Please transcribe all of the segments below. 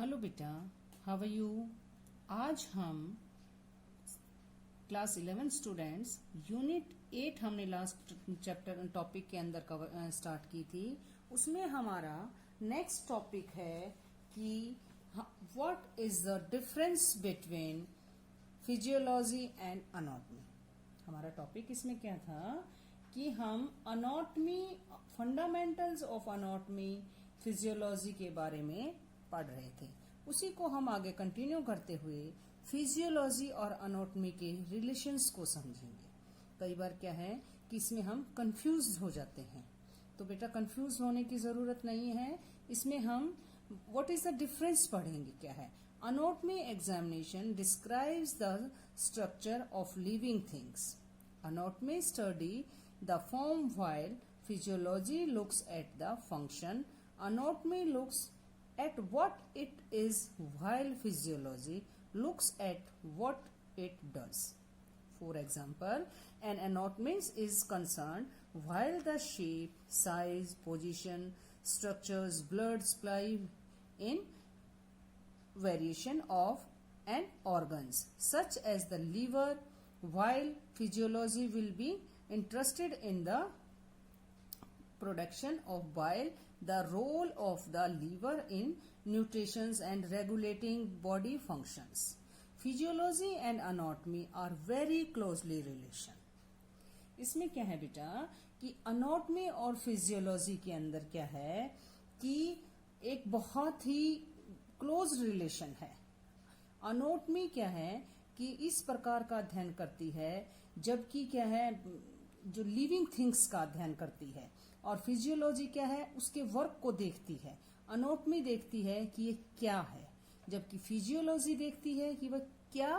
Hello बेटा, how are you. आज हम क्लास 11 स्टूडेंट्स यूनिट 8 हमने लास्ट चैप्टर टॉपिक के अंदर स्टार्ट की थी। उसमें हमारा नेक्स्ट टॉपिक है कि what is the difference between physiology and anatomy. हमारा टॉपिक इसमें क्या था कि हम anatomy, fundamentals of anatomy, physiology के बारे में पढ़ रहे थे। उसी को हम आगे कंटिन्यू करते हुए फिजियोलॉजी और अनाटॉमी के रिलेशंस को समझेंगे। कई बार क्या है कि इसमें हम कंफ्यूज हो जाते हैं, तो बेटा कंफ्यूज होने की जरूरत नहीं है। इसमें हम व्हाट इज द डिफरेंस पढ़ेंगे। क्या है anatomy examination describes the structure of living things. Anatomy study the form while physiology looks at the function. Anatomy looks at what it is while physiology looks at what it does. For example, an anatomist is concerned while the shape, size, position, structures, blood supply in variation of an organs such as the liver, while physiology will be interested in the production of bile, the role of the liver in nutrition and regulating body functions. Physiology and anatomy are very closely relation. इसमें क्या है बेटा कि anatomy और physiology के अंदर क्या है कि एक बहुत ही क्लोज रिलेशन है। अनाटॉमी क्या है कि इस प्रकार का अध्ययन करती है, जबकि क्या है जो लिविंग थिंग्स का अध्ययन करती है, और फिजियोलॉजी क्या है उसके वर्क को देखती है। अनाटॉमी देखती है कि ये क्या है, जबकि फिजियोलॉजी देखती है कि वह क्या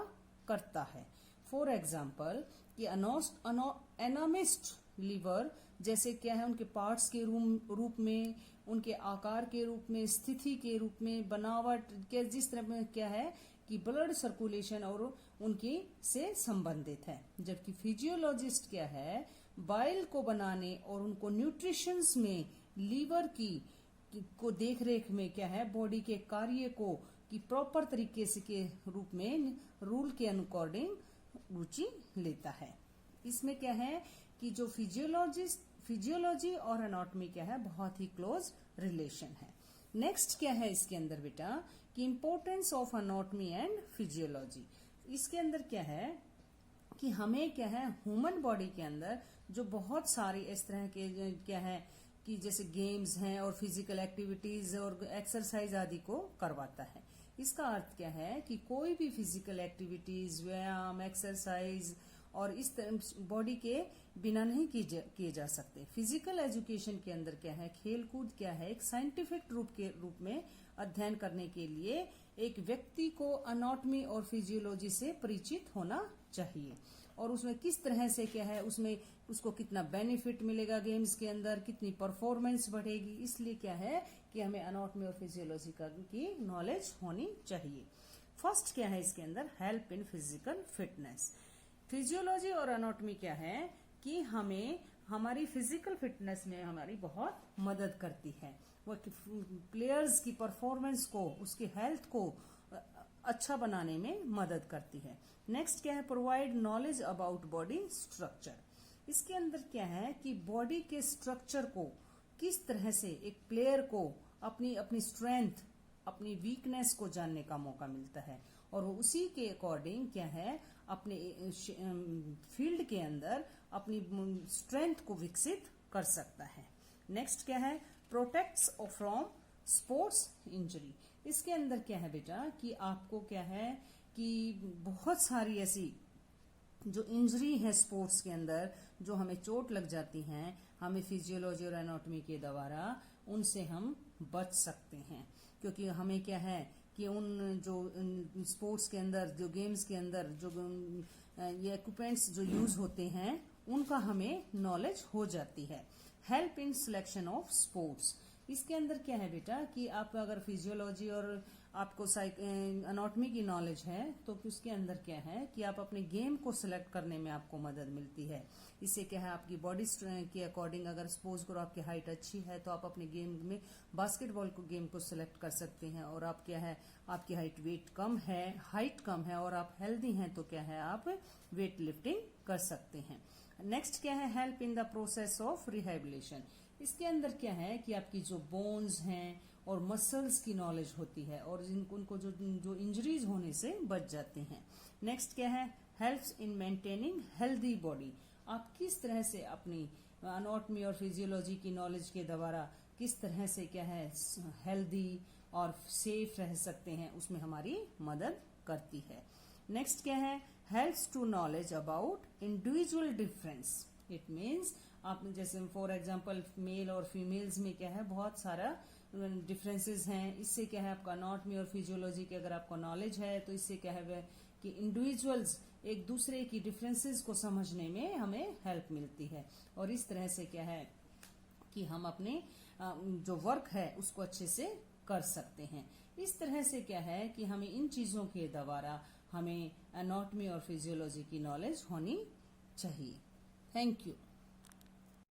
करता है। फॉर एग्जाम्पल कि एनाटॉमिस्ट लिवर जैसे क्या है उनके पार्ट्स के रूप में, उनके आकार के रूप में, स्थिति के रूप में, बनावट के जिस तरह में क्या है कि ब्लड सर्कुलेशन और उनकी से संबंधित है। जबकि फिजियोलॉजिस्ट क्या है बाइल को बनाने और उनको न्यूट्रिशंस में लीवर को देखरेख में क्या है बॉडी के कार्य को कि प्रॉपर तरीके से के रूप में रूल के अकॉर्डिंग रुचि लेता है। इसमें क्या है कि जो फिजियोलॉजी और अनाटॉमी क्या है बहुत ही क्लोज रिलेशन है। नेक्स्ट क्या है इसके अंदर बेटा कि importance of anatomy and physiology. इसके अंदर क्या है कि हमें क्या है ह्यूमन बॉडी के अंदर जो बहुत सारी इस तरह के क्या है कि जैसे गेम्स हैं और फिजिकल एक्टिविटीज और एक्सरसाइज आदि को करवाता है। इसका अर्थ क्या है कि कोई भी फिजिकल एक्टिविटीज, व्यायाम, एक्सरसाइज और इस तरह बॉडी के बिना नहीं किए जा सकते। फिजिकल एजुकेशन के अंदर क्या है खेलकूद क्या है एक साइंटिफिक रूप में अध्ययन करने के लिए एक व्यक्ति को अनाटॉमी और फिजियोलॉजी से परिचित होना चाहिए, और उसमें किस तरह से क्या है उसमें उसको कितना बेनिफिट मिलेगा गेम्स के अंदर, कितनी परफॉर्मेंस बढ़ेगी। इसलिए क्या है कि हमें अनाटॉमी और फिजियोलॉजी की नॉलेज होनी चाहिए। फर्स्ट क्या है इसके अंदर help in physical fitness. Physiology और अनाटॉमी क्या है कि हमें हमारी फिजिकल फिटनेस में हमारी बहुत मदद करती है। वो प्लेयर्स की परफॉर्मेंस को, उसकी हेल्थ को अच्छा बनाने में मदद करती है। नेक्स्ट क्या है provide knowledge about body structure. इसके अंदर क्या है कि बॉडी के स्ट्रक्चर को किस तरह से एक प्लेयर को अपनी स्ट्रेंथ, अपनी वीकनेस को जानने का मौका मिलता है, और वो उसी के अकॉर्डिंग क्या है अपने फील्ड के अंदर अपनी स्ट्रेंथ को विकसित कर सकता है। नेक्स्ट क्या है प्रोटेक्ट्स फ्रॉम स्पोर्ट्स इंजरी। इसके अंदर क्या है बेटा कि आपको क्या है कि बहुत सारी ऐसी जो इंजरी है स्पोर्ट्स के अंदर जो हमें चोट लग जाती हैं, हमें फिजियोलॉजी और एनाटॉमी के द्वारा उनसे हम बच सकते हैं, क्योंकि हमें क्या है कि उन जो स्पोर्ट्स के अंदर जो गेम्स के अंदर जो ये इक्विपमेंट्स जो यूज होते हैं उनका हमें नॉलेज हो जाती है। Help in selection of sports. इसके अंदर क्या है बेटा कि आप अगर फिजियोलॉजी और आपको अनाटॉमी की नॉलेज है तो उसके अंदर क्या है कि आप अपने गेम को सिलेक्ट करने में आपको मदद मिलती है। इससे क्या है आपकी बॉडी के अकॉर्डिंग, अगर सपोज करो आपकी हाइट अच्छी है तो आप अपने गेम में बास्केटबॉल को गेम को सिलेक्ट कर सकते हैं, और आप क्या है आपकी हाइट कम है और आप हेल्दी हैं तो क्या है आप वेट लिफ्टिंग कर सकते हैं। नेक्स्ट क्या है, help in the process of rehabilitation. इसके अंदर क्या है कि आपकी जो बोन्स हैं और मसल्स की नॉलेज होती है और उनको जो इंजरीज होने से बच जाते हैं। नेक्स्ट क्या है, helps in maintaining healthy body. आप किस तरह से अपनी अनाटॉमी और फिजियोलॉजी की नॉलेज के द्वारा किस तरह से क्या है हेल्दी और सेफ रह सकते हैं, उसमें हमारी मदद करती है। नेक्स्ट क्या है, helps to knowledge about individual difference. It means आप जैसे फॉर एग्जांपल मेल और फीमेल्स में क्या है बहुत सारा डिफरेंसेस हैं। इससे क्या है आपका अनाटॉमी और फिजियोलॉजी की अगर आपको नॉलेज है तो इससे क्या है कि इंडिविजुअल्स एक दूसरे की डिफरेंसेस को समझने में हमें हेल्प मिलती है, और इस तरह से क्या है कि हम अपने जो वर्क है उसको अच्छे से कर सकते हैं। इस तरह से क्या है कि हमें इन चीजों के द्वारा हमें अनाटॉमी और फिजियोलॉजी की नॉलेज होनी चाहिए। Thank you.